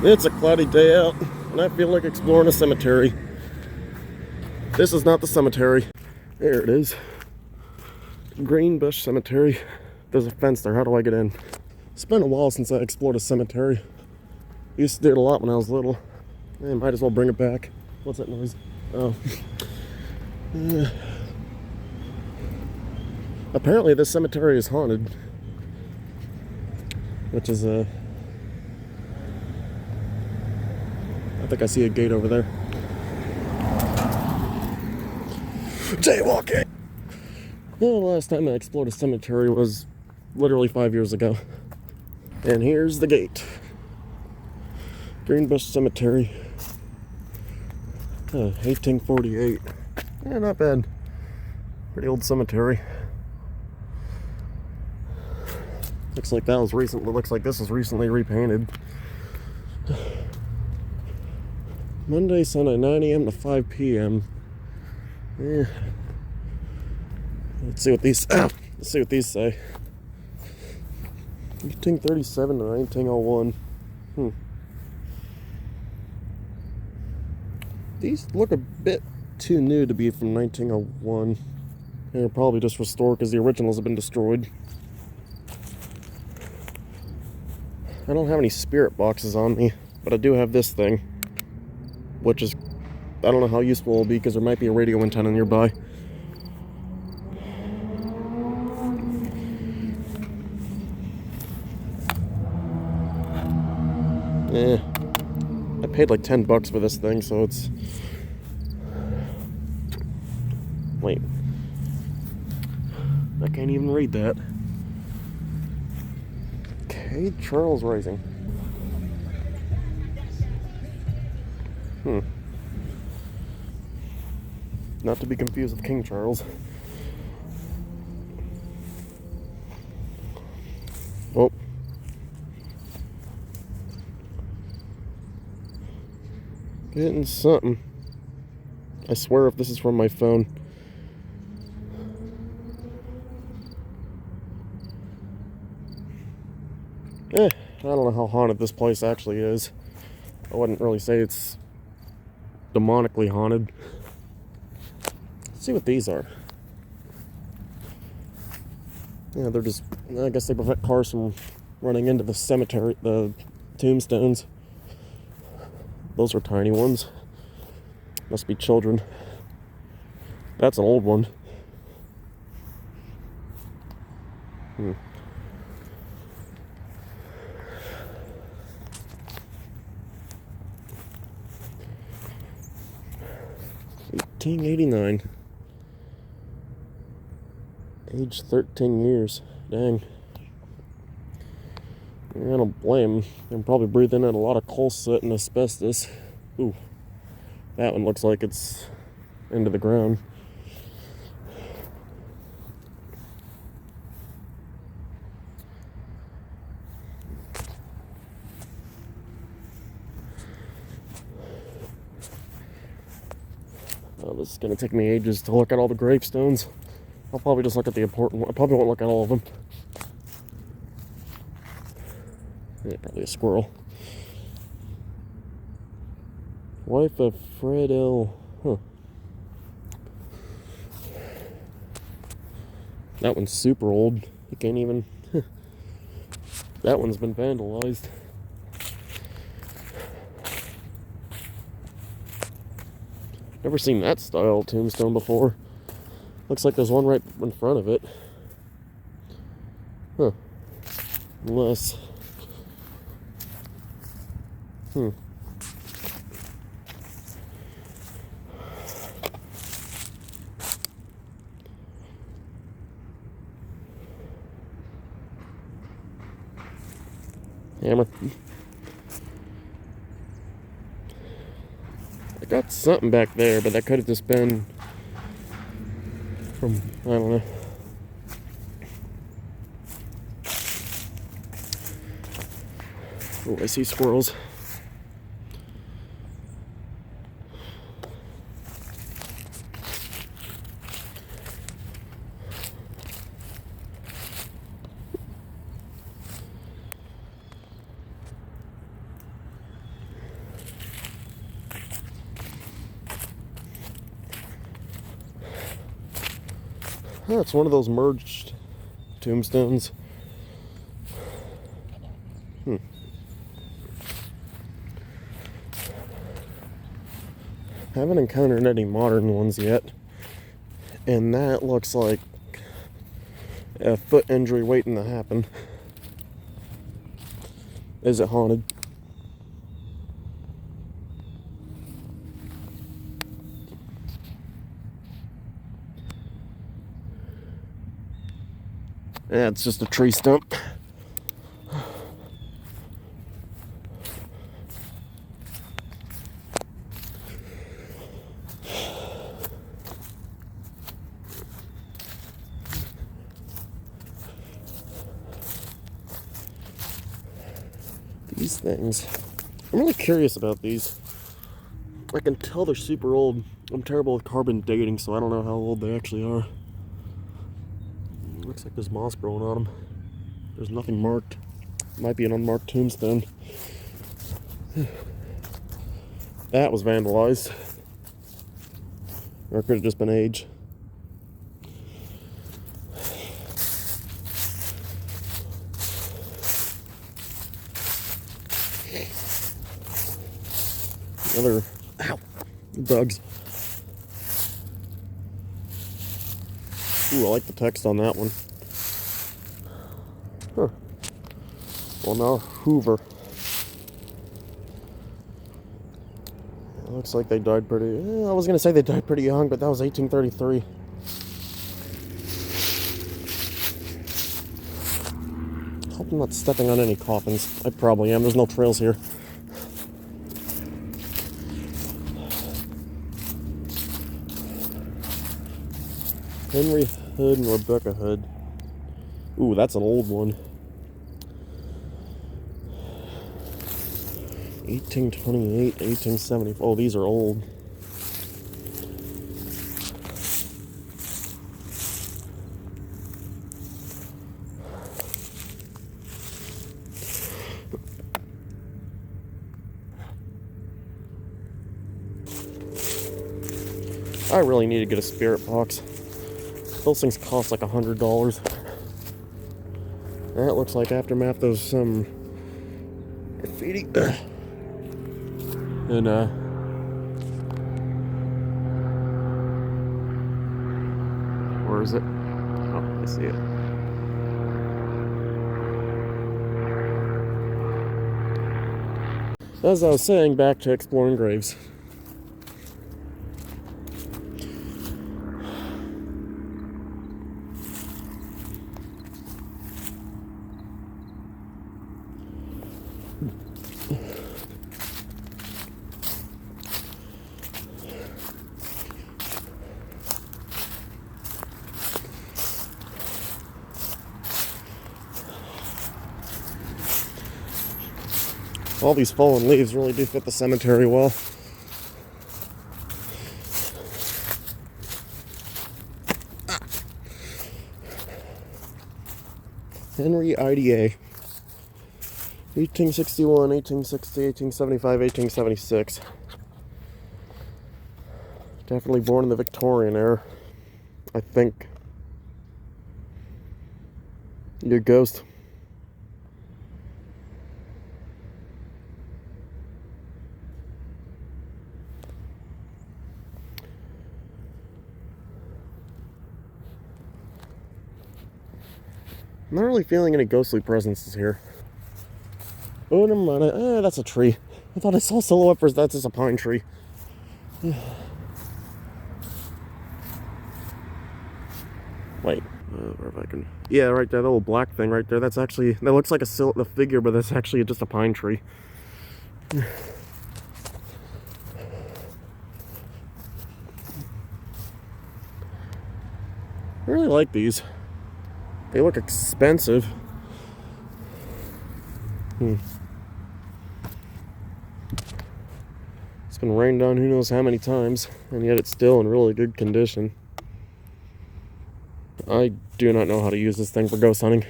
It's a cloudy day out, and I feel like exploring a cemetery. This is not the cemetery. There it is. Greenbush Cemetery. There's a fence there. How do I get in? It's been a while since I explored a cemetery. Used to do it a lot when I was little. Might as well bring it back. What's that noise? Oh. Apparently this cemetery is haunted. Which is I think I see a gate over there. Jaywalking! Well, the last time I explored a cemetery was literally 5 years ago. And here's the gate. Greenbush Cemetery. 1848. Yeah, not bad. Pretty old cemetery. Looks like that was recently. Looks like this was recently repainted. Monday, Sunday, 9 a.m. to 5 p.m. Yeah. Let's see what these. Let's see what these say. 1837 to 1901. These look a bit too new to be from 1901. They're probably just restored because the originals have been destroyed. I don't have any spirit boxes on me, but I do have this thing, which is, I don't know how useful it will be because there might be a radio antenna nearby. I paid like $10 for this thing, so it's... Wait. I can't even read that. Okay, Charles Rising. Not to be confused with King Charles. Oh. Getting something. I swear if this is from my phone. I don't know how haunted this place actually is. I wouldn't really say it's demonically haunted. Let's see what these are. Yeah, they're just, I guess they prevent cars from running into the cemetery, the tombstones. Those are tiny ones. Must be children. That's an old one. 1889. Age 13 years. Dang. I don't blame him. I'm probably breathing in a lot of coal soot and asbestos. Ooh. That one looks like it's into the ground. Oh, this is going to take me ages to look at all the gravestones. I'll probably just look at the important one. I probably won't look at all of them. Yeah, probably a squirrel. Wife of Fred L. That one's super old. You can't even... That one's been vandalized. Never seen that style tombstone before. Looks like there's one right in front of it. Unless... Hammer. I got something back there, but that could have just been from, I don't know. Oh, I see squirrels. Oh, it's one of those merged tombstones. Haven't encountered any modern ones yet. And that looks like a foot injury waiting to happen. Is it haunted? Yeah, it's just a tree stump. These things, I'm really curious about these. I can tell they're super old. I'm terrible with carbon dating, so I don't know how old they actually are. Looks like there's moss growing on them. There's nothing marked. Might be an unmarked tombstone. That was vandalized. Or it could have just been age. Another, ow, bugs. Ooh, I like the text on that one. Huh. Well, now Hoover. It looks like they died pretty... I was going to say they died pretty young, but that was 1833. Hope I'm not stepping on any coffins. I probably am. There's no trails here. Henry Hood and Rebecca Hood. Ooh, that's an old one. 1828, 1870. Oh, these are old. I really need to get a spirit box. Those things cost like $100. That looks like aftermath of some graffiti. And where is it? Oh, I see it. As I was saying, back to exploring graves. All these fallen leaves really do fit the cemetery well. Henry IDA. 1861, 1860, 1875, 1876. Definitely born in the Victorian era, I think. Good ghost. I'm not really feeling any ghostly presences here. Oh, never mind. That's a tree. I thought I saw silhouette for that's just a pine tree. Wait, where if I can... Yeah, right there, that little black thing right there. That's actually... That looks like the figure, but that's actually just a pine tree. I really like these. They look expensive. It's been rained on who knows how many times, and yet it's still in really good condition. I do not know how to use this thing for ghost hunting.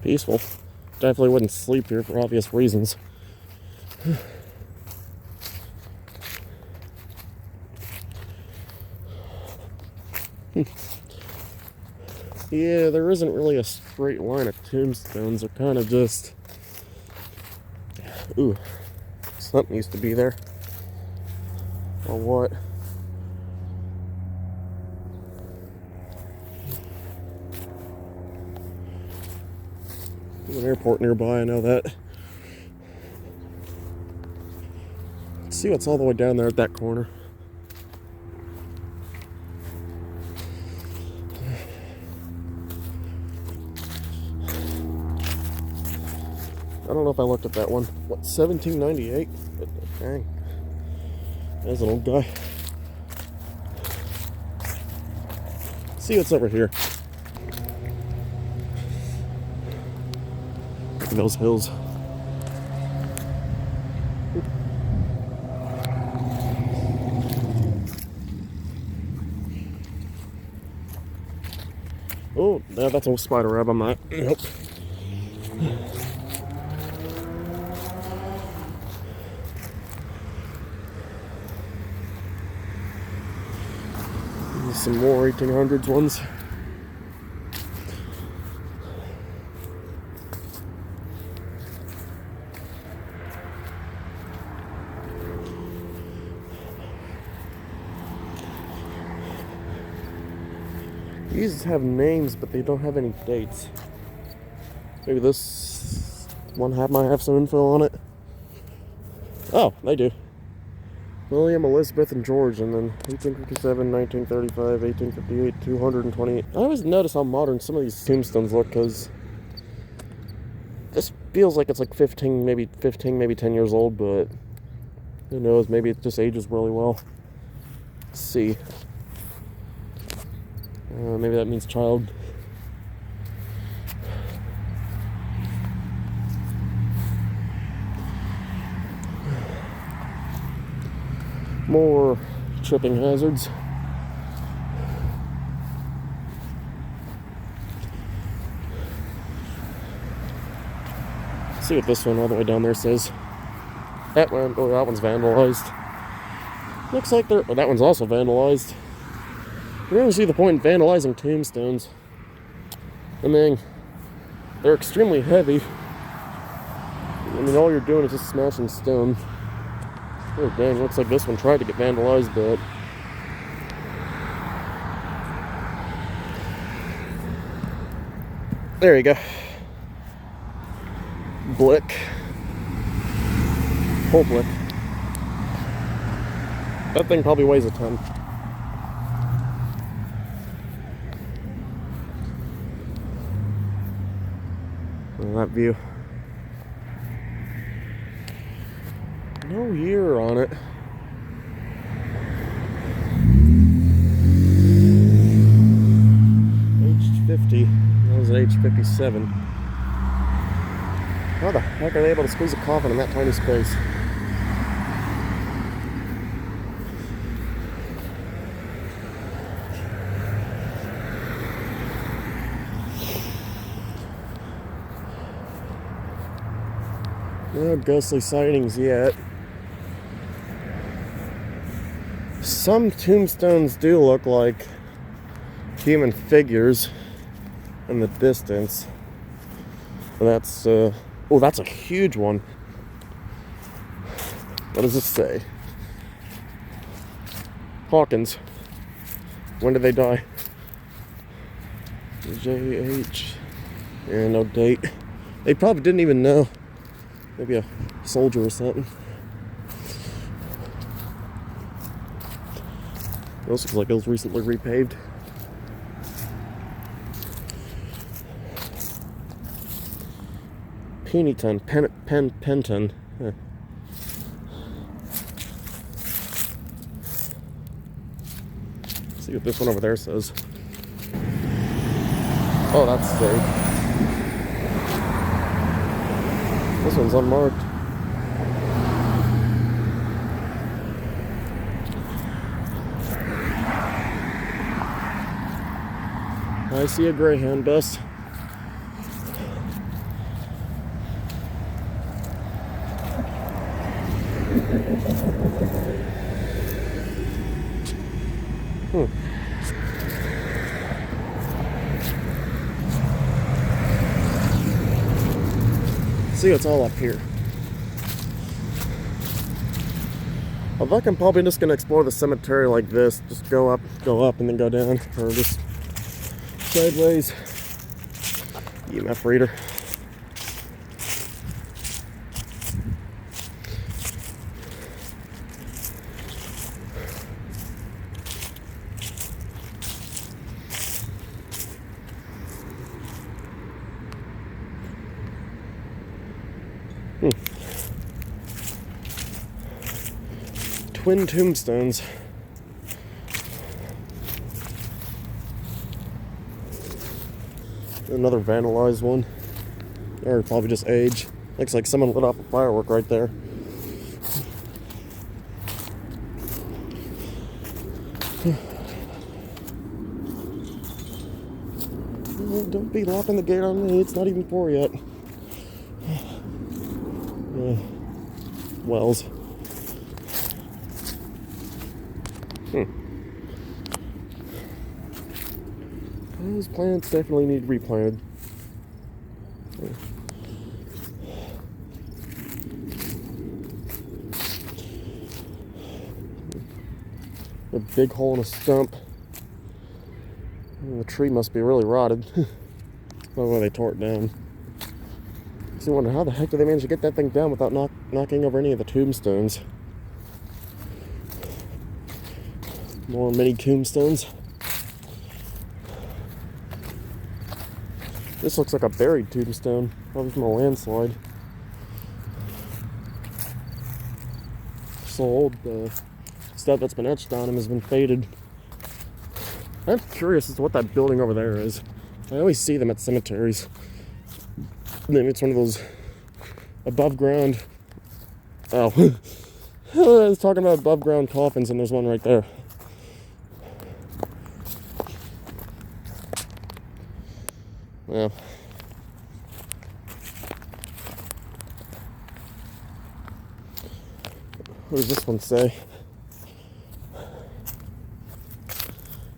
peaceful. Definitely wouldn't sleep here for obvious reasons. Yeah, there isn't really a straight line of tombstones. They're kind of just... Ooh, something used to be there. Or what? There's an airport nearby, I know that. Let's see what's all the way down there at that corner. I don't know if I looked at that one. What, 1798? Dang. There's an old guy. See what's over here. Look at those hills. Oh, yeah, that's a spider web. I'm not. Nope. Some more 1800s ones. These have names, but they don't have any dates. Maybe this one might have some info on it. Oh, they do. William, Elizabeth, and George, and then 1857, 1935, 1858, 228. I always notice how modern some of these tombstones look, because this feels like it's like 15, maybe 10 years old, but who knows, maybe it just ages really well. Let's see. Maybe that means child. More tripping hazards. Let's see what this one all the way down there says. That one, oh, that one's vandalized. Looks like that one's also vandalized. I don't see the point in vandalizing tombstones. I mean, they're extremely heavy. I mean, all you're doing is just smashing stone. Oh dang, looks like this one tried to get vandalized, but... There you go. Blick. Whole blick. That thing probably weighs a ton. That view. No year on it. Age 50. That was at age 57. How the heck are they able to squeeze a coffin in that tiny space? No ghostly sightings yet. Some tombstones do look like human figures in the distance. And that's, oh, that's a huge one. What does this say? Hawkins. When did they die? J.H. Yeah, no date. They probably didn't even know. Maybe a soldier or something. This looks like it was recently repaved. Pennyton, Penton. Huh. See what this one over there says. Oh, that's safe. This one's unmarked. I see a Greyhound bus. See, it's all up here. I think I'm probably just gonna explore the cemetery like this. Just go up, and then go down, or just sideways. EMF reader. Twin tombstones. Another vandalized one. Or probably just age. Looks like someone lit off a firework right there. Don't be locking the gate on me. It's not even 4 yet. Wells. Those plants definitely need replanted. A big hole in a stump. The tree must be really rotted. That's why they tore it down. So you wonder how the heck did they manage to get that thing down without knocking over any of the tombstones? More mini tombstones. This looks like a buried tombstone, probably from a landslide. So old, the stuff that's been etched on him has been faded. I'm curious as to what that building over there is. I always see them at cemeteries. Maybe it's one of those above ground. Oh, I was talking about above ground coffins, and there's one right there. Yeah. What does this one say?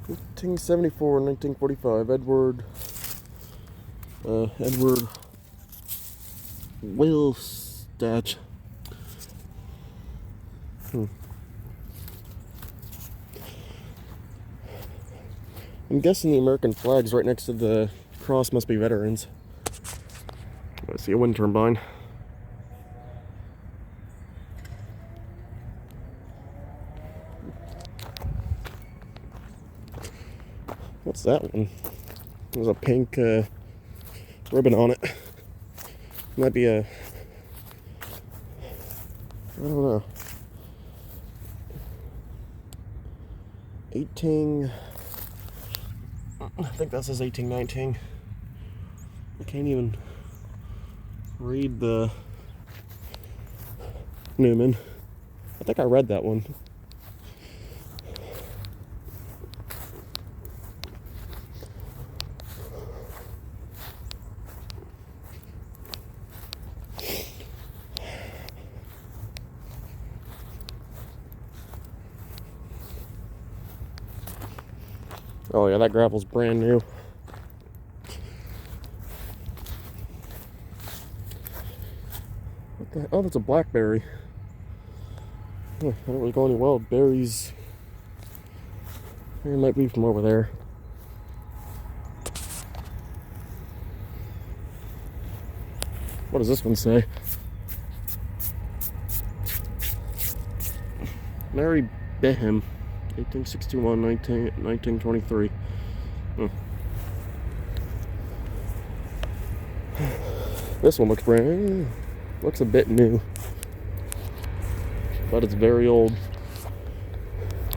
1874, 1945. Edward Willstatch. I'm guessing the American flag's right next to the cross must be veterans. I see a wind turbine. What's that one? There's a pink ribbon on it. Might be a... I don't know. 18... I think that says 1819. I can't even read the Newman. I think I read that one. Oh yeah, that gravel's brand new. What the? Oh, that's a blackberry. Huh, I don't really go any wild berries. It might be from over there. What does this one say? Mary Beham, 1861, 1923. This one looks looks a bit new, but it's very old.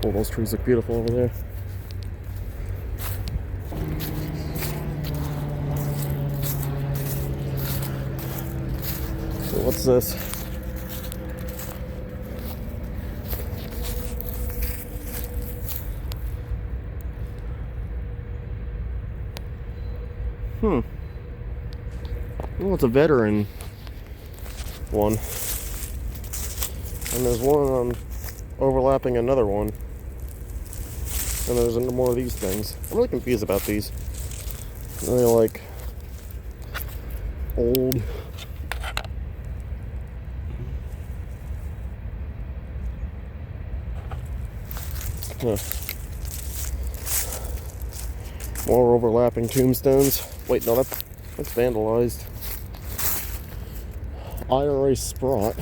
Oh, those trees look beautiful over there. So what's this? Oh, it's a veteran one. And there's one overlapping another one. And there's more of these things. I'm really confused about these. They're like old. Huh. More overlapping tombstones. Wait, no, that's vandalized. IRA Sprott.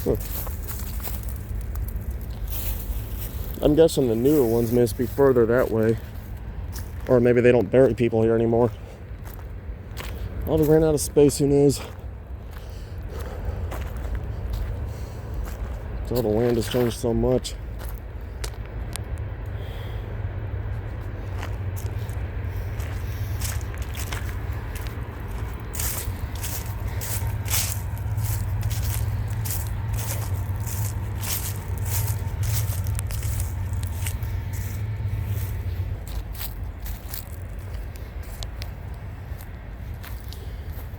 Huh. I'm guessing the newer ones must be further that way. Or maybe they don't bury people here anymore. Well, they ran out of space, who knows? So the land has changed so much.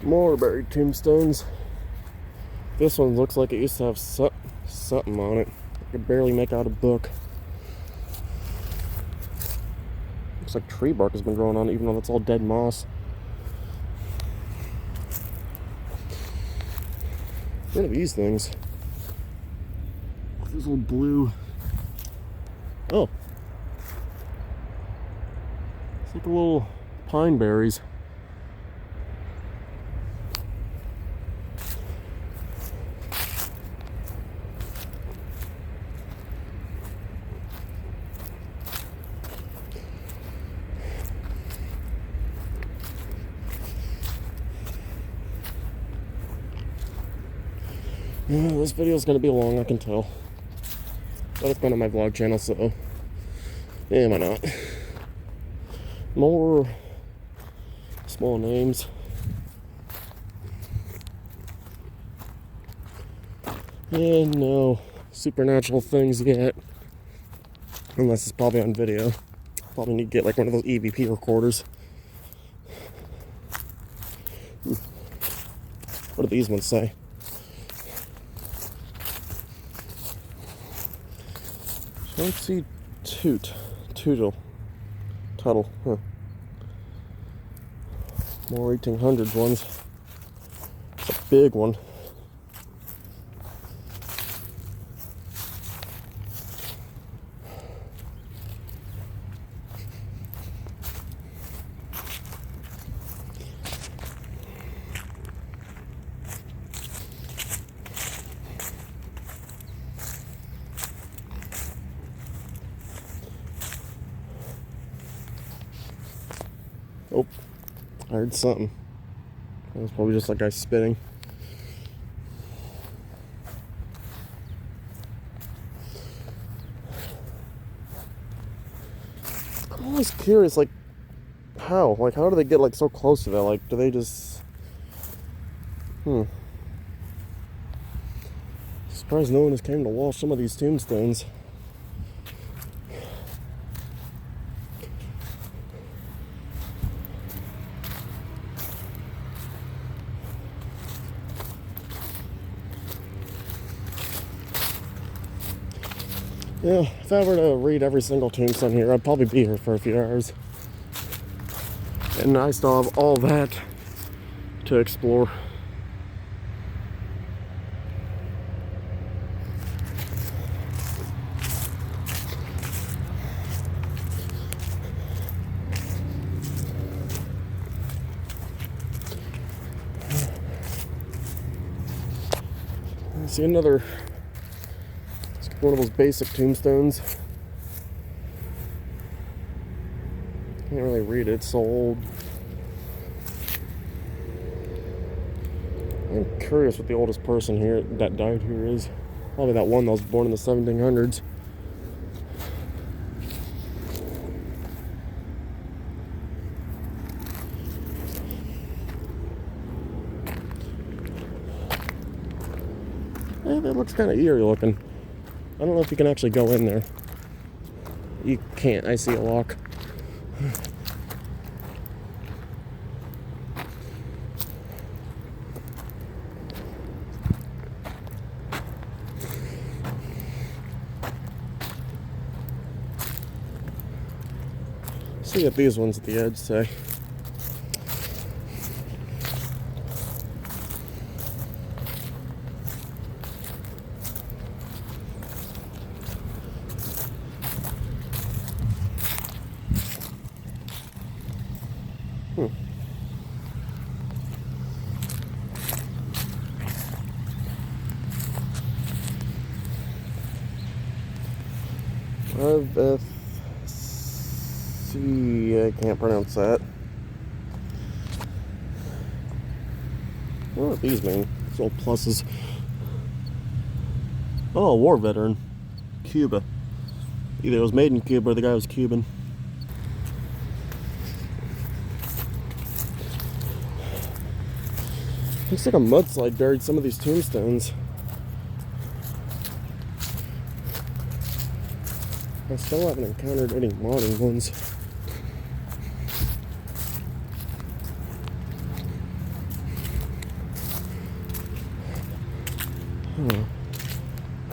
More buried tombstones. This one looks like it used to have something on it. I could barely make out a book. Looks like tree bark has been growing on it, even though that's all dead moss. What are these things? These little blue. Oh. It's like little pine berries. Yeah, this video is going to be long, I can tell. But it's going on my vlog channel, so yeah, why not? More small names. And no supernatural things yet. Unless it's probably on video. Probably need to get like one of those EVP recorders. What do these ones say? Don't see Tuttle. Huh. More 1800s ones. It's a big one. Oh, I heard something. That was probably just like guy spitting. I'm always curious, like, how? Like, how do they get, like, so close to that? Like, do they just... Surprised no one has came to wash some of these tombstones. Yeah, if I were to read every single tombstone here, I'd probably be here for a few hours. And I still have all that to explore. See another, it's one of those basic tombstones. Can't really read it, it's so old. I'm curious what the oldest person here that died here is. Probably that one that was born in the 1700s. Yeah, that looks kind of eerie looking. I don't know if you can actually go in there. You can't, I see a lock. See what these ones at the edge say. FFC, I can't pronounce that. What do these mean? These little pluses. Oh, war veteran. Cuba. Either it was made in Cuba or the guy was Cuban. Looks like a mudslide buried some of these tombstones. I still haven't encountered any modern ones. Huh.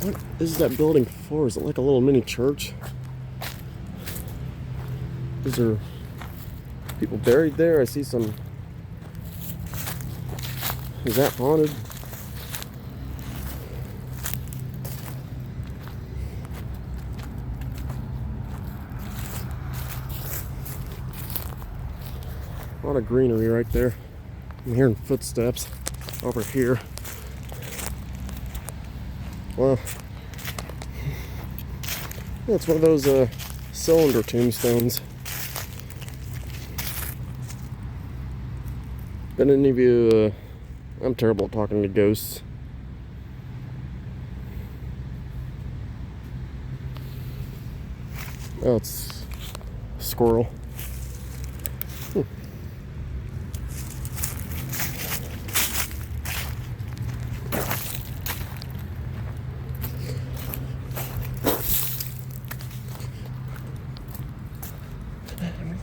What is that building for? Is it like a little mini church? Is there people buried there? I see some. Is that haunted? A lot of greenery right there. I'm hearing footsteps over here. Well, yeah, it's one of those cylinder tombstones. Been any of you? I'm terrible at talking to ghosts. Oh, it's a squirrel.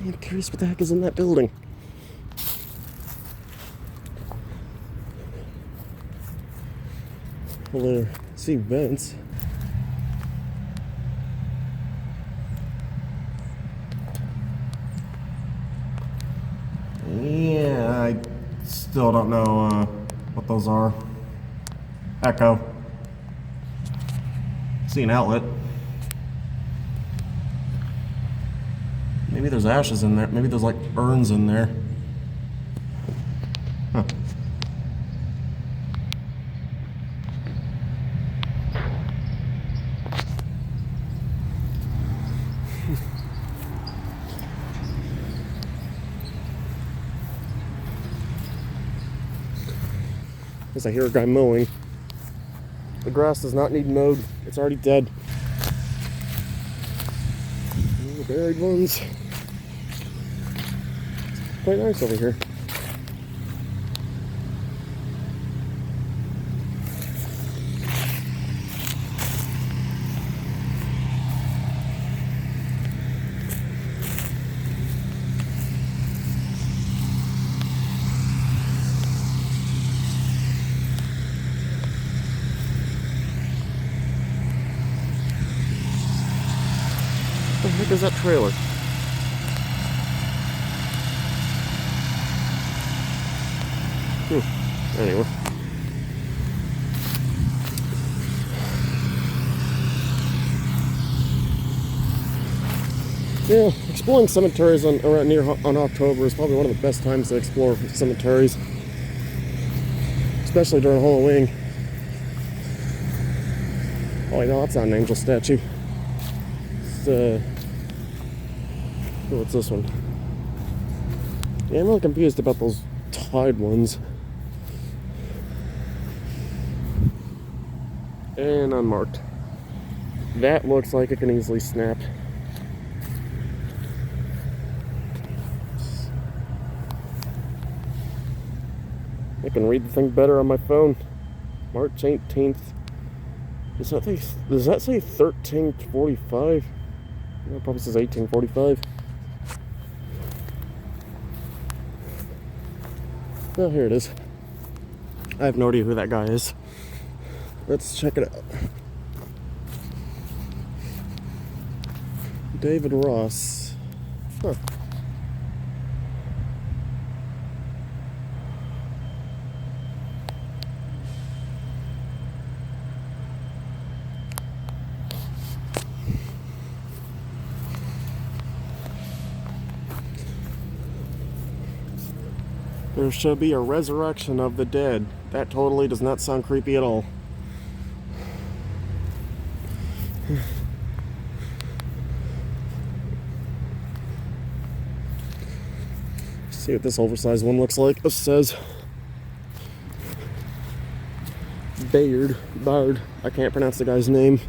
I'm curious what the heck is in that building. Well, there, see vents. Yeah, I still don't know what those are. Echo. See an outlet. Maybe there's ashes in there. Maybe there's like urns in there. Huh. As I hear a guy mowing. The grass does not need mowed. It's already dead. The buried ones. It's quite nice over here. What the heck is that trailer? Anyway. Yeah, exploring cemeteries around near on October is probably one of the best times to explore cemeteries, especially during Halloween. Oh, wait, no, that's not an angel statue. It's what's this one? Yeah, I'm really confused about those tied ones. And unmarked. That looks like it can easily snap. I can read the thing better on my phone. March 18th. Does that say 1345? No, it probably says 1845. Oh, here it is. I have no idea who that guy is. Let's check it out. David Ross. Huh. There shall be a resurrection of the dead. That totally does not sound creepy at all. See what this oversized one looks like. This says Bard. I can't pronounce the guy's name.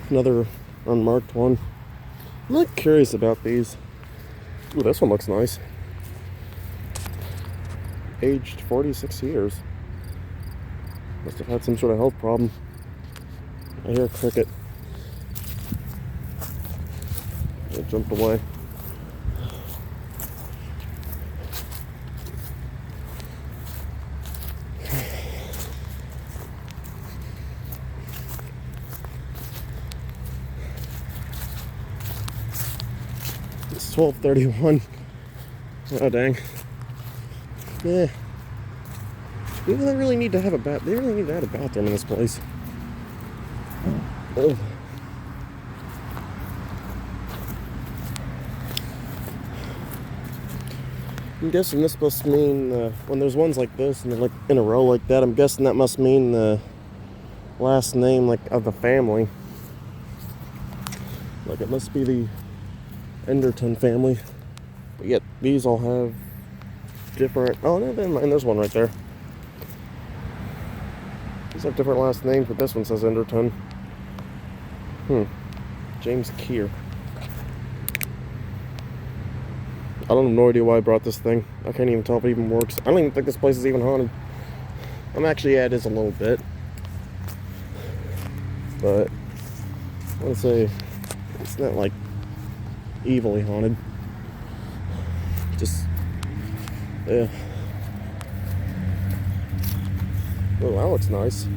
Another unmarked one. I'm not curious about these. Ooh, this one looks nice. Aged 46 years. Must have had some sort of health problem. I hear a cricket. It jumped away. It's 12:31. Oh dang. Yeah. Maybe they really need to have a They really need to add a bathroom in this place. Oh. I'm guessing this must mean when there's ones like this and they're like in a row like that. I'm guessing that must mean the last name like of the family. Like it must be the Enderton family. But yet these all have different. Oh no, never mind. There's one right there. These have different last names, but this one says Enderton. James Keir. I don't have no idea why I brought this thing. I can't even tell if it even works. I don't even think this place is even haunted. Yeah, it is a little bit. But I want to say it's not like evilly haunted. Just, yeah. Oh, that looks nice.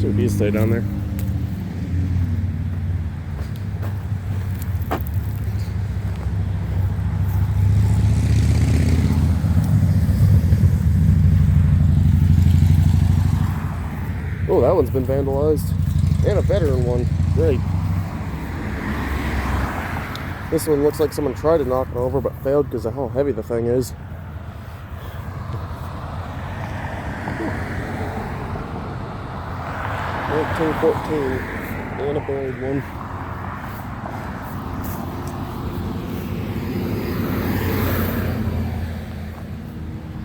Should be stay down there. Oh, that one's been vandalized. And a veteran one. Great. This one looks like someone tried to knock it over but failed because of how heavy the thing is. $1914 and a buried one.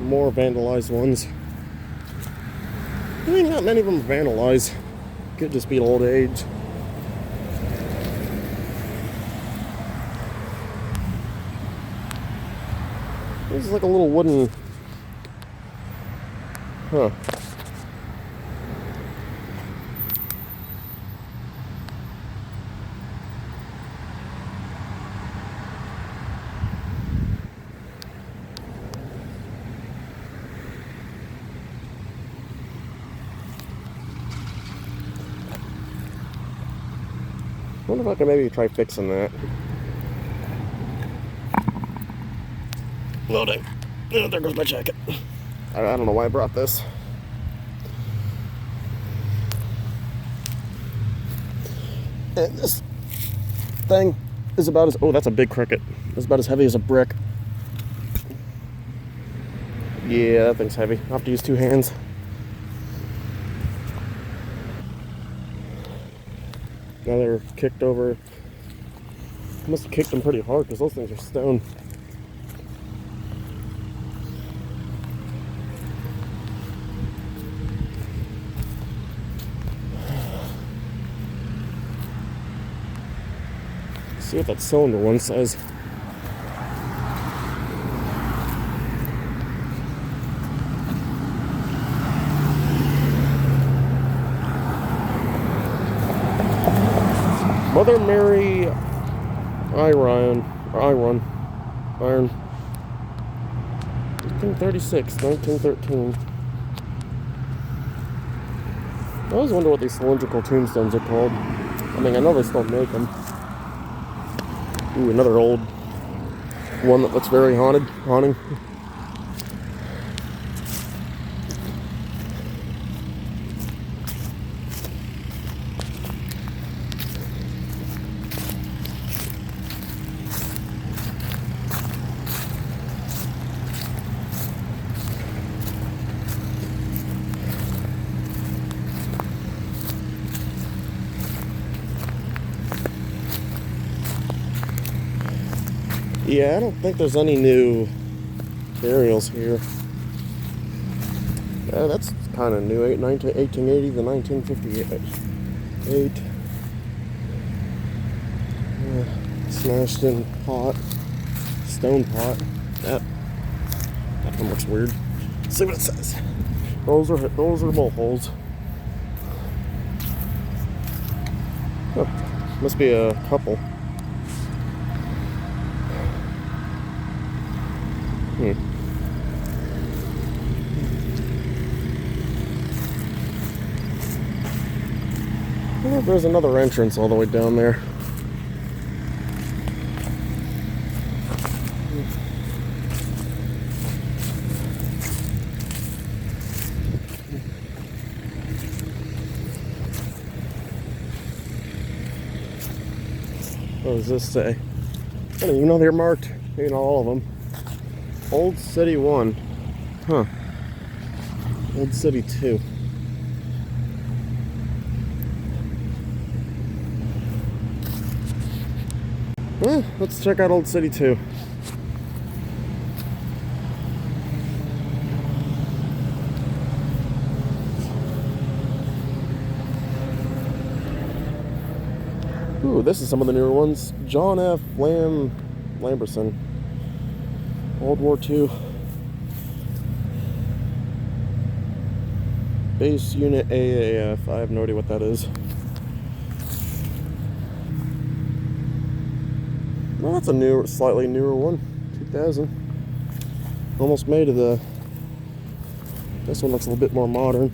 More vandalized ones. I mean, not many of them vandalized. Could just be old age. This is like a little wooden. Huh. I wonder if I can maybe try fixing that. Loading. Oh, there goes my jacket. I don't know why I brought this. And this thing is about as... Oh, that's a big cricket. It's about as heavy as a brick. Yeah, that thing's heavy. I'll have to use two hands. Now they're kicked over. Must have kicked them pretty hard because those things are stone. Let's see what that cylinder one says. Mother Mary Iron. 1936, 1913. I always wonder what these cylindrical tombstones are called. I mean, I know they still make them. Ooh, another old one that looks very haunting. Yeah, I don't think there's any new burials here. That's kind of new. 1880 to 1958. Smashed in pot. Stone pot. That one looks weird. Let's see what it says. Those are mole holes. Huh. Must be a couple. I wonder if there's another entrance all the way down there. What does this say? I don't even know they're marked. You know, all of them. Old City 1. Huh. Old City 2. Well, let's check out Old City 2. Ooh, this is some of the newer ones. John F. Lamberson. World War II. Base Unit AAF. I have no idea what that is. Well, that's a slightly newer one. 2000. Almost made of the... This one looks a little bit more modern.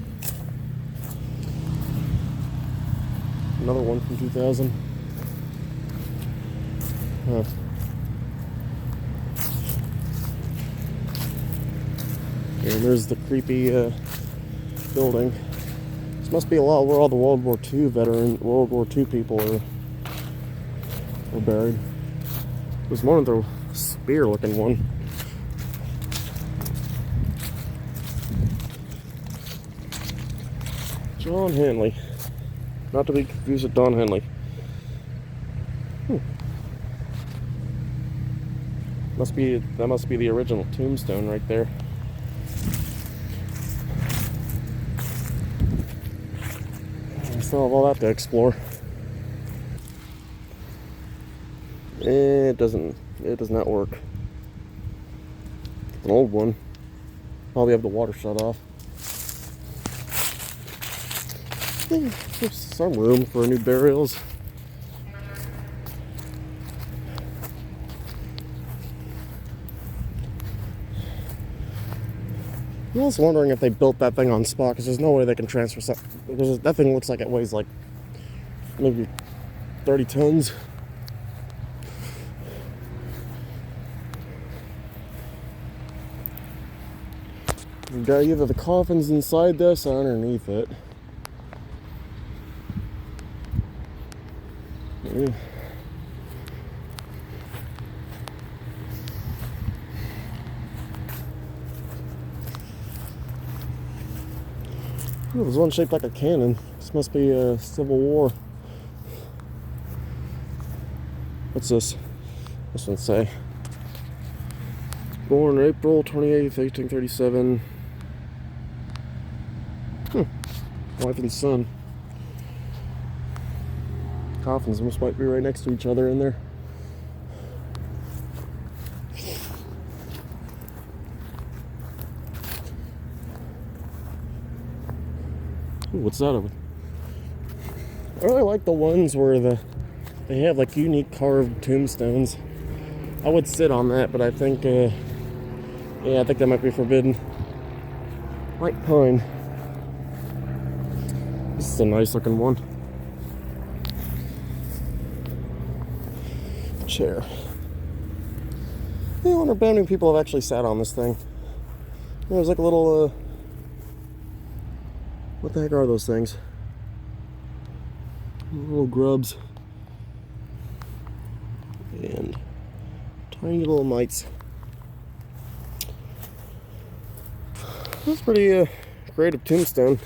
Another one from 2000. Huh. And there's the creepy building. This must be a lot where all the World War II people are buried. There's one with a spear-looking one. John Henley. Not to be confused with Don Henley. That must be the original tombstone right there. I still have all that to explore. It does not work. It's an old one. Probably have the water shut off. There's some room for new burials. I was wondering if they built that thing on spot, because there's no way they can transfer something. Because that thing looks like it weighs like maybe 30 tons. You got either the coffins inside this or underneath it. Yeah. Oh, there's one shaped like a cannon. This must be a Civil War. What's this? This one say? Born April 28th, 1837. Wife and son. Coffins might be right next to each other in there. Ooh, what's that over? I really like the ones where they have like unique carved tombstones. I would sit on that, but I think I think that might be forbidden. White pine. This is a nice looking one. Chair. I wonder how many people have actually sat on this thing. There's like a little what the heck are those things? Little grubs. And tiny little mites. That's pretty creative tombstone.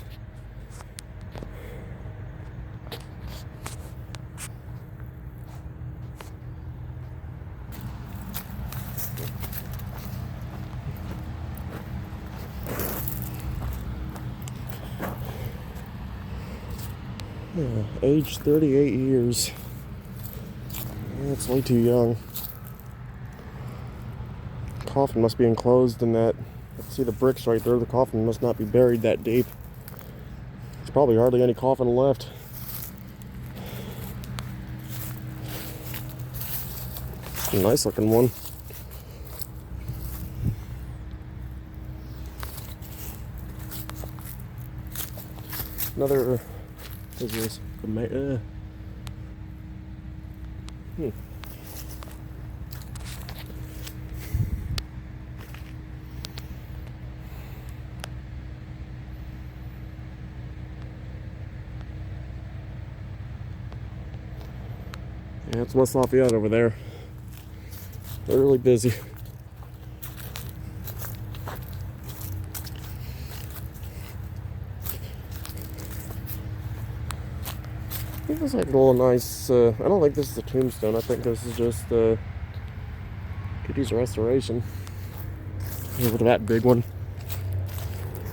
Yeah, age 38 years. That's way too young. Coffin must be enclosed in that. See the bricks right there. The coffin must not be buried that deep. There's probably hardly any coffin left. A nice looking one. Another. What is this? Yeah, it's West Lafayette over there. They're really busy. It was like a little nice, I don't think this is a tombstone. I think this is just could use a restoration. Look at that big one.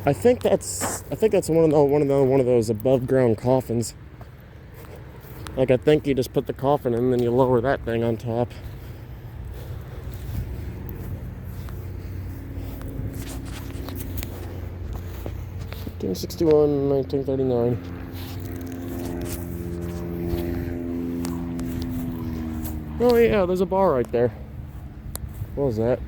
I think that's one of those above ground coffins. Like, I think you just put the coffin in and then you lower that thing on top. (1961, 1939). Oh yeah, there's a bar right there. What was that?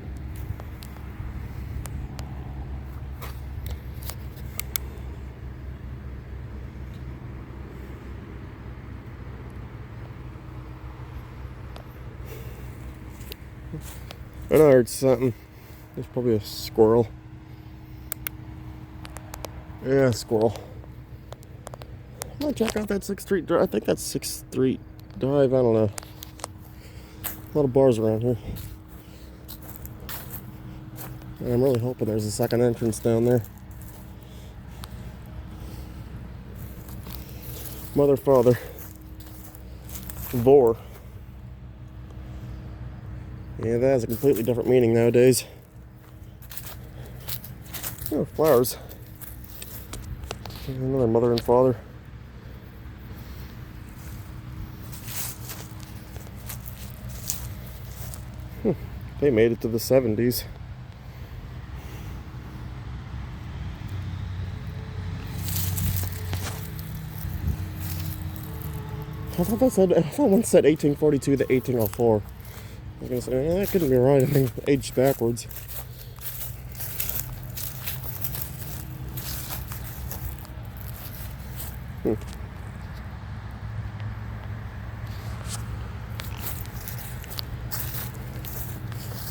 I know I heard something. There's probably a squirrel. Yeah, squirrel. I'm gonna check out that 6th Street Drive. I think that's 6th Street Drive. I don't know. A lot of bars around here. And I'm really hoping there's a second entrance down there. Mother, father. Vor. Yeah, that has a completely different meaning nowadays. Oh, flowers. Another mother and father. They made it to the 70s. I thought one said 1842 to 1804. I was gonna say, that couldn't be right. I think aged backwards.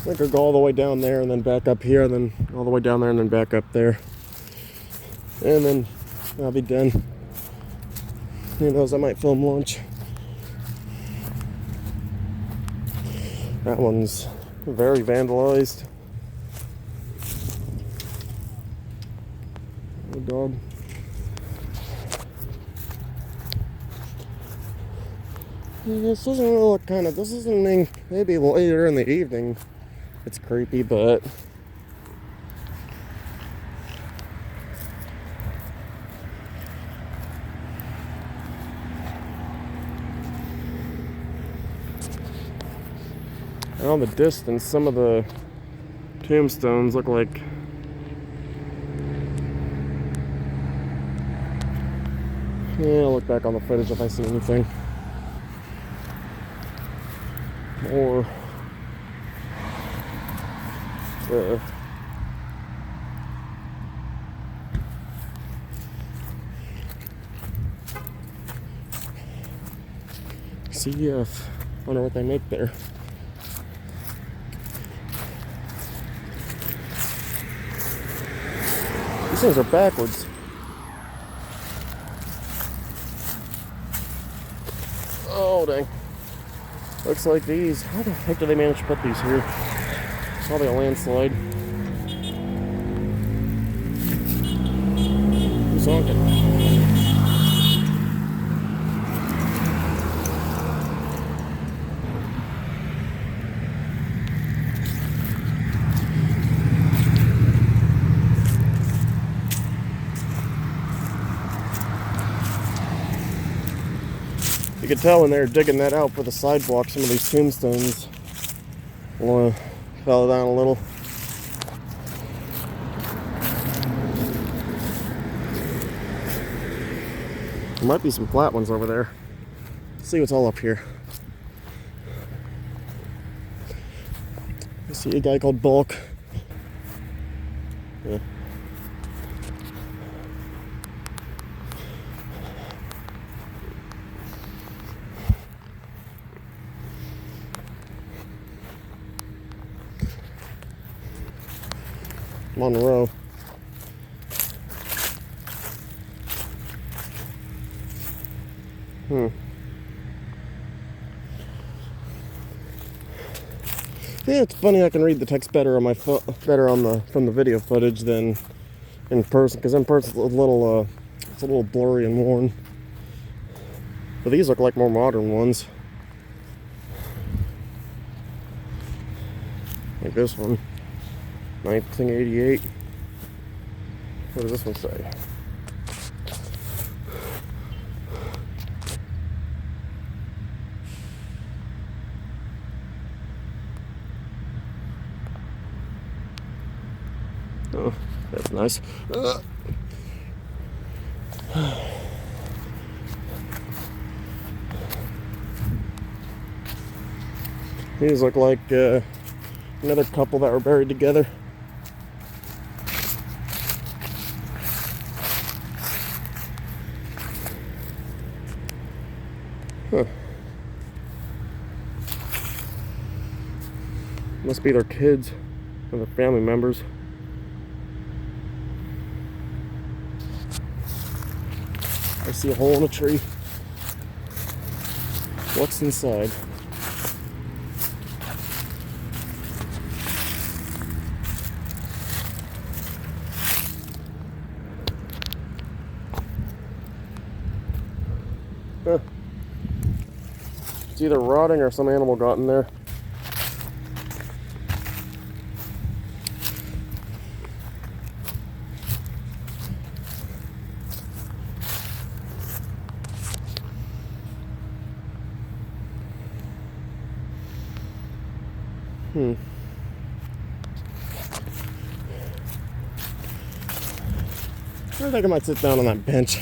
I think I'll go all the way down there and then back up here, and then all the way down there and then back up there. And then I'll be done. Who knows, I might film lunch. That one's very vandalized. Oh, dog. This doesn't really look this isn't maybe later in the evening. It's creepy, but on the distance, some of the tombstones look like I'll look back on the footage if I see anything more. CF. I wonder what they make there. These things are backwards. Oh, dang. Looks like these. How the heck did they manage to put these here? Probably a landslide. Who's honking? You could tell when they were digging that out for the sidewalk, some of these tombstones fell down a little. There might be some flat ones over there. Let's see what's all up here. I see a guy called Bulk. Yeah. Monroe. Yeah, it's funny. I can read the text better on my from the video footage than in person, because in person it's a little blurry and worn. But these look like more modern ones. Like this one, 1988. What does this one say? Oh, that's nice. These look like another couple that were buried together. Huh. Must be their kids or their family members. I see a hole in a tree. What's inside? Huh. It's either rotting or some animal got in there. I think I might sit down on that bench.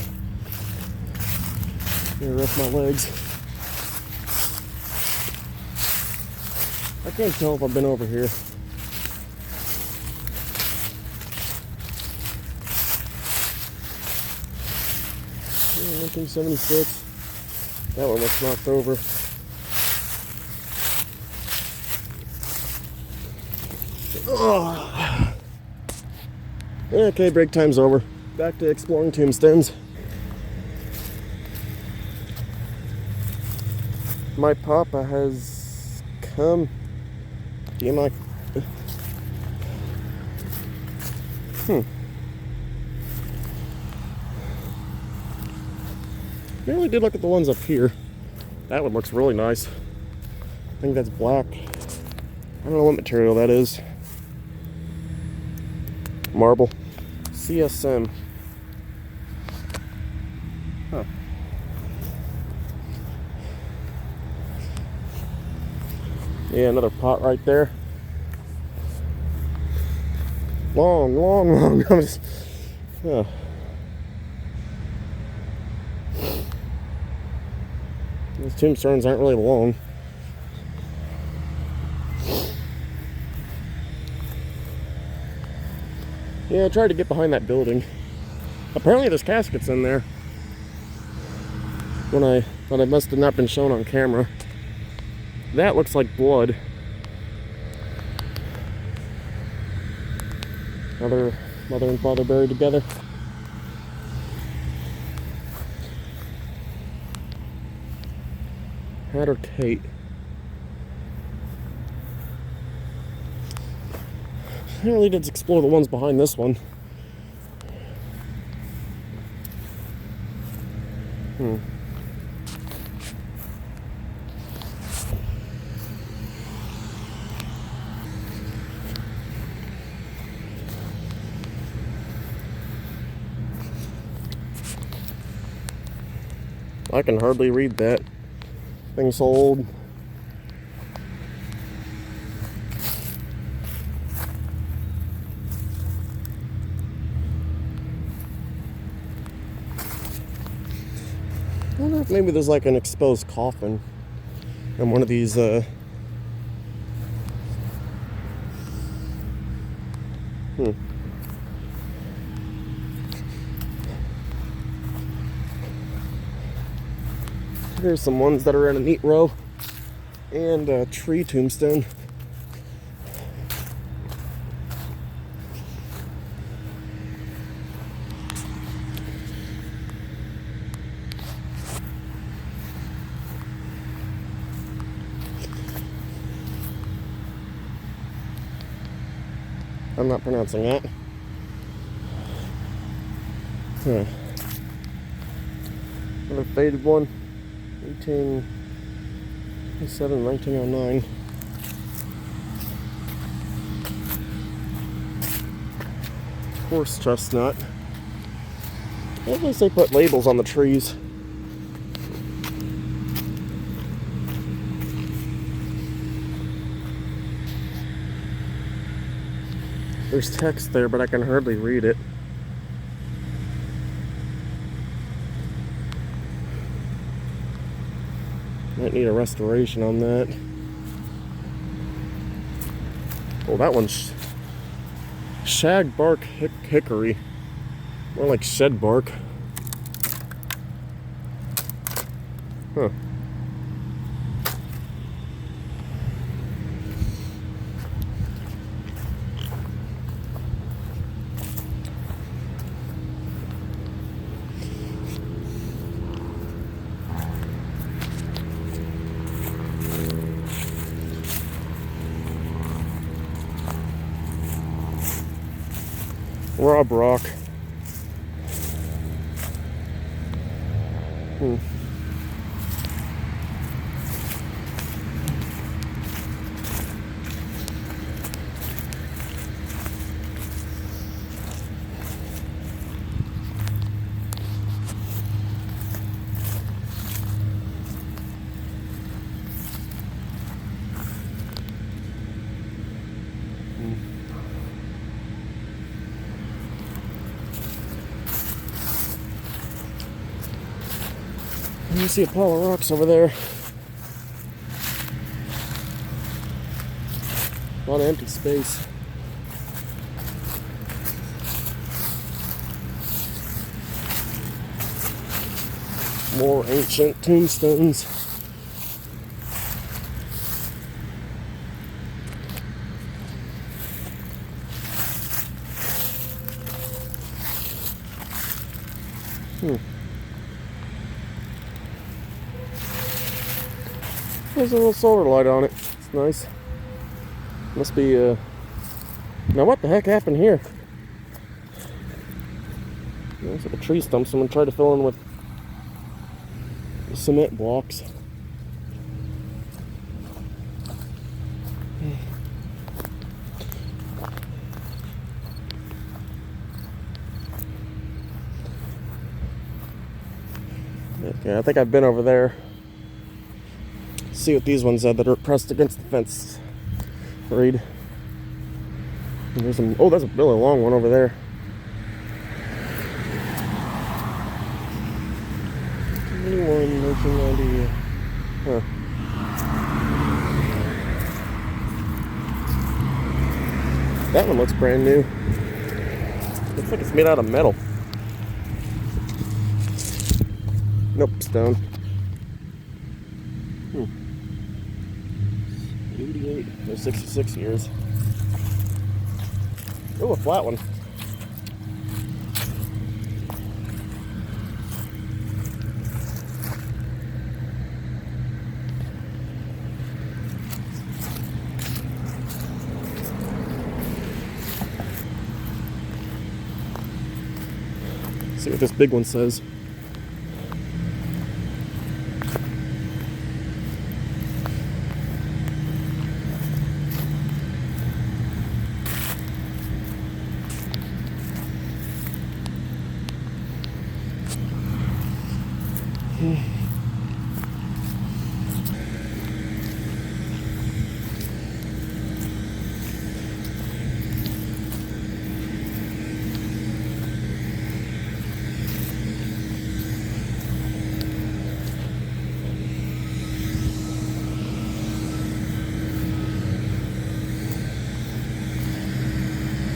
Gonna rest my legs. I can't tell if I've been over here. 1976. That one looks knocked over. Oh. Okay, break time's over. Back to exploring tombstones. My papa has come. They really did look at the ones up here. That one looks really nice. I think that's black. I don't know what material that is. Marble. CSM. Huh. Yeah, another pot right there. Long. I'm just, These tombstones aren't really long. Yeah, I tried to get behind that building. Apparently there's caskets in there. But I must have not been shown on camera. That looks like blood. Mother and father buried together. Hatter Kate. I really did explore the ones behind this one. I can hardly read that. Thing sold. I wonder if maybe there's like an exposed coffin in one of these Here's some ones that are in a neat row. And a tree tombstone. I'm not pronouncing that. Another faded one. 1897, 1909. Horse chestnut. At least they put labels on the trees. There's text there, but I can hardly read it. Might need a restoration on that. Oh, that one's shag bark hickory. More like shed bark. Huh. Rob rock. You see a pile of rocks over there. A lot of empty space. More ancient tombstones. There's a little solar light on it. It's nice. Must be, now what the heck happened here? Looks like a tree stump. Someone tried to fill in with cement blocks. Okay, I think I've been over there. See what these ones said that are pressed against the fence. Read. And there's some. Oh, that's a really long one over there. '91, 1990. Huh. That one looks brand new. Looks like it's made out of metal. Nope, stone. 88 or 66 years. Oh, a flat one. Let's see what this big one says.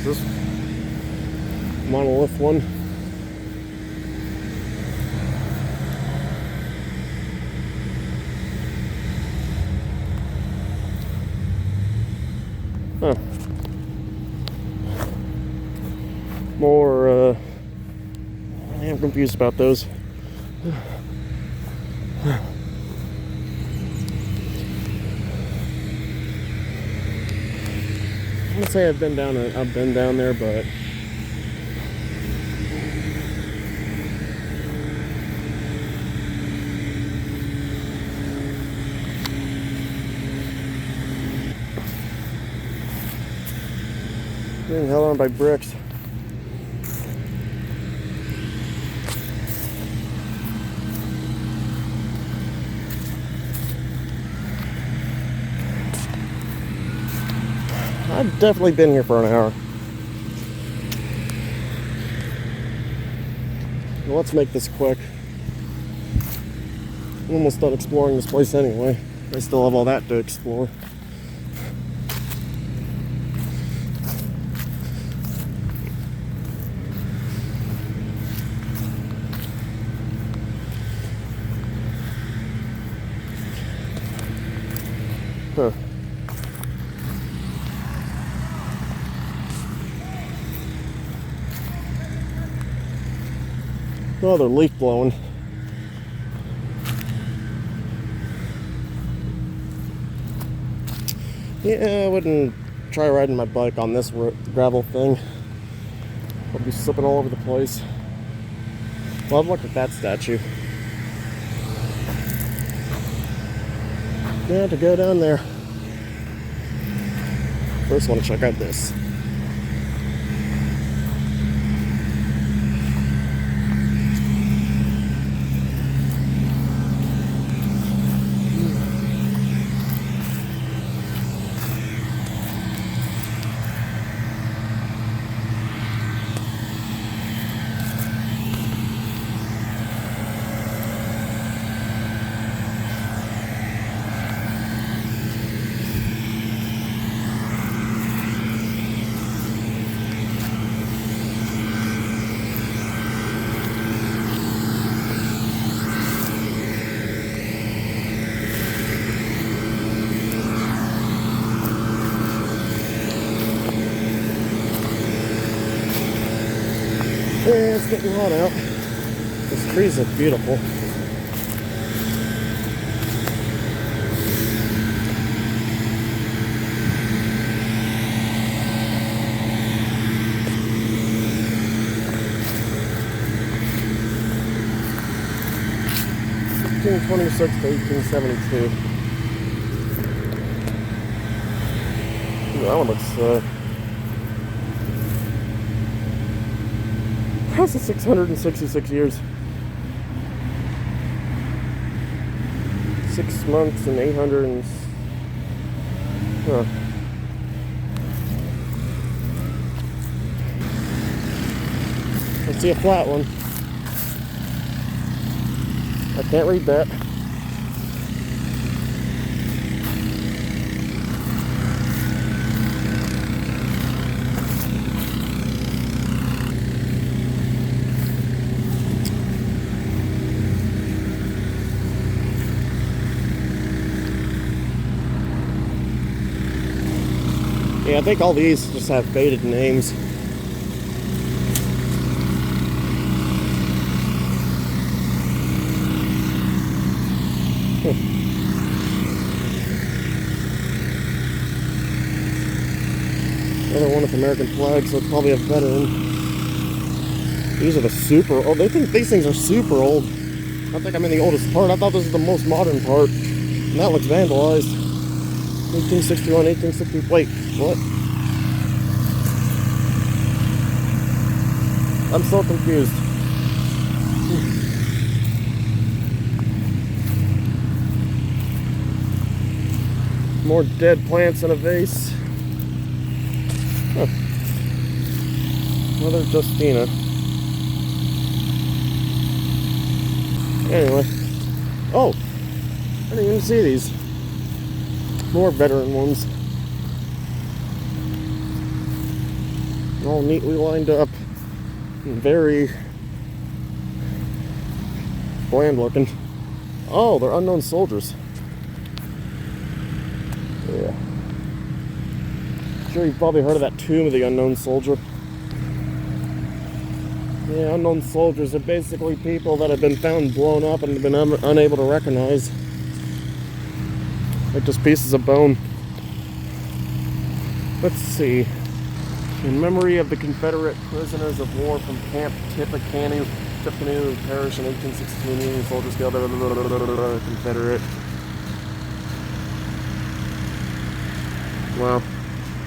Is this monolith one? Huh. More, I am confused about those. I'm gonna say I've been down there, but getting held on by bricks. I've definitely been here for an hour. Well, let's make this quick. I'm almost done exploring this place anyway. I still have all that to explore. Huh. Oh, they're leaf blowing. Yeah, I wouldn't try riding my bike on this gravel thing. I'll be slipping all over the place. Well, I've looked at that statue. Yeah, to go down there. First, I want to check out this. Yeah, it's getting hot out. These trees look beautiful. (1826 to 1872). That one looks house is 666 years. 6 months and 800 and... Huh. I see a flat one. I can't read that. Yeah, I think all these just have faded names. Another one with American flag, so it's probably a veteran. These are the super old. They think these things are super old. I think I'm in the oldest part. I thought this was the most modern part. And that looks vandalized. 1861, 1860. Wait, what? I'm so confused. More dead plants in a vase. Huh. Mother Justina. Anyway. Oh! I didn't even see these. More veteran ones. all neatly lined up. And very bland looking. Oh, they're unknown soldiers. Yeah. I'm sure you've probably heard of that tomb of the unknown soldier. Yeah, unknown soldiers are basically people that have been found blown up and have been unable to recognize. Like just pieces of bone. Let's see. In memory of the Confederate prisoners of war from Camp Tippecanoe, who perished in 1816, Union soldiers killed Confederate. Wow,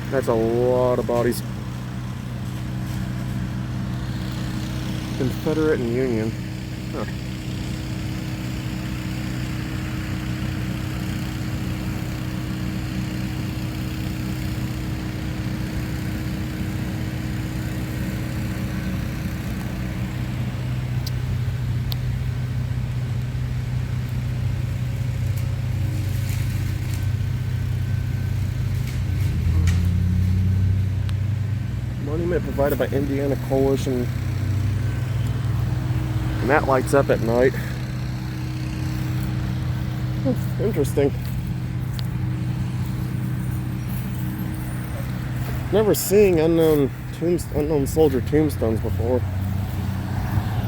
that's a lot of bodies. Confederate and Union. Huh. Monument provided by Indiana Coalition. And that lights up at night. Interesting. Never seeing unknown soldier tombstones before.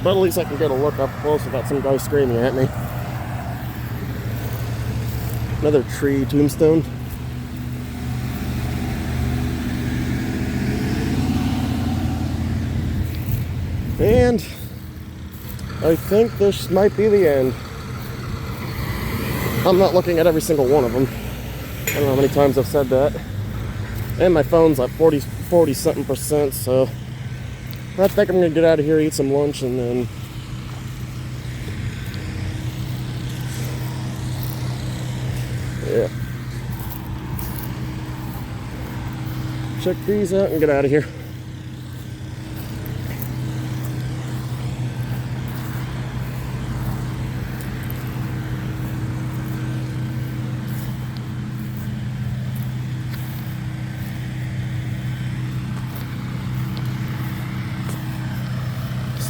But at least I can get a look up close without some guy screaming at me. Another tree tombstone. And I think this might be the end. I'm not looking at every single one of them. I don't know how many times I've said that. And my phone's at 40 something percent, so I think I'm gonna get out of here, eat some lunch, and then yeah, check these out and get out of here.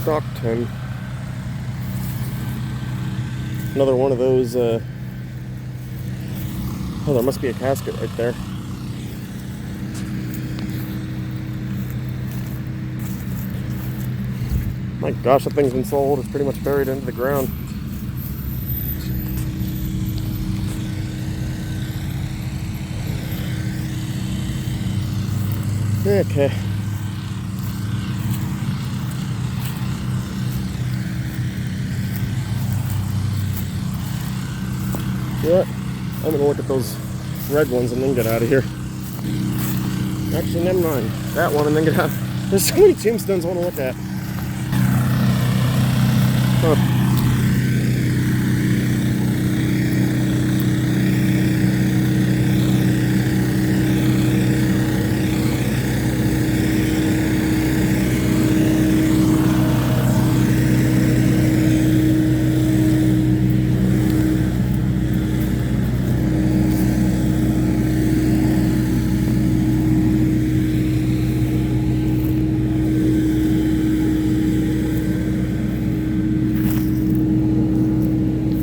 Stockton. Another one of those, oh, there must be a casket right there. My gosh, that thing's been sold. It's pretty much buried into the ground. Okay. Yeah, I'm gonna look at those red ones and then get out of here. Actually, never mind. That one and then get out. There's so many tombstones I want to look at. Huh.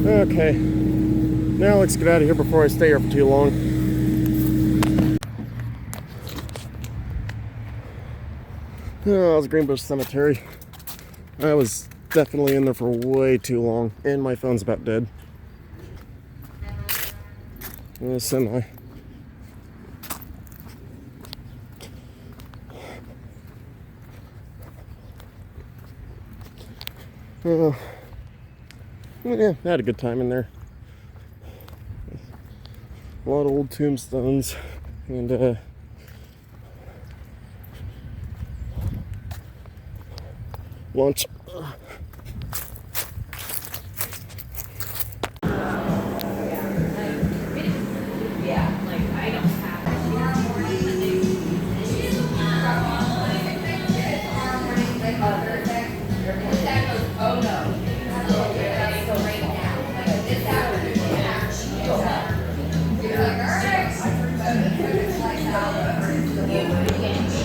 Okay, now let's get out of here before I stay here for too long. Oh, that was Greenbush Cemetery. I was definitely in there for way too long, and my phone's about dead. Semi. Yeah, I had a good time in there. A lot of old tombstones and lunch.